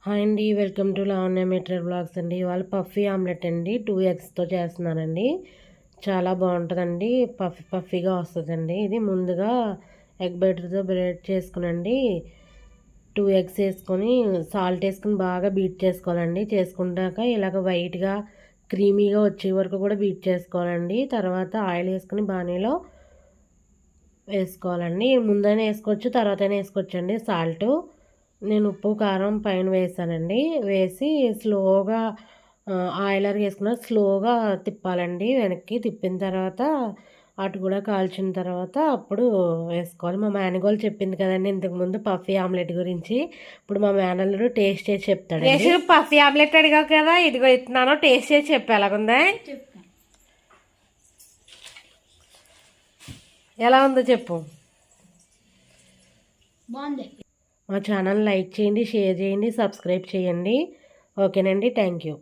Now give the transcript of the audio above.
Hi అండి, welcome to Lavanya material blogs అండి. ఇవాళ పఫీ ఆమ్లెట్ అండి 2 ఎగ్స్తో చేస్తున్నానండి. చాలా బాగుంటుందండి, పఫీగా వస్తుందండి. ఇది ముందుగా ఎగ్ బైటర్తో బ్రెడ్ చేసుకునండి 2 ఎగ్స్ వేసుకొని సాల్ట్ వేసుకుని బాగా బీట్ చేసుకోవాలండి. చేసుకున్నాక ఇలాగ వైట్గా క్రీమీగా వచ్చే వరకు కూడా బీట్ చేసుకోవాలండి. తర్వాత ఆయిల్ వేసుకుని బాణీలో వేసుకోవాలండి. ముందైనా వేసుకోవచ్చు, తర్వాతైనా వేసుకోవచ్చు అండి. సాల్ట్ నేను ఉప్పు కారం పైన వేసానండి. వేసి స్లోగా ఆయిలర్ వేసుకున్న స్లోగా తిప్పాలండి. వెనక్కి తిప్పిన తర్వాత అటు కూడా కాల్చిన తర్వాత అప్పుడు వేసుకోవాలి. మా మేనగోళ్ళు చెప్పింది కదండి ఇంతకుముందు పఫీ ఆమ్లెట్ గురించి. ఇప్పుడు మా మేనల్లుడు టేస్ట్ చేసి చెప్తాడు. పఫీ ఆమ్లెట్ అడిగావు కదా, ఇదిగో ఇస్తున్నాను, టేస్ట్ చేసి చెప్పి ఎలాగుందా, ఎలా ఉందో చెప్పు. బాగుంది. మా ఛానల్ లైక్ చేయండి, షేర్ చేయండి, సబ్స్క్రైబ్ చేయండి. ఓకేనండి, థ్యాంక్ యూ.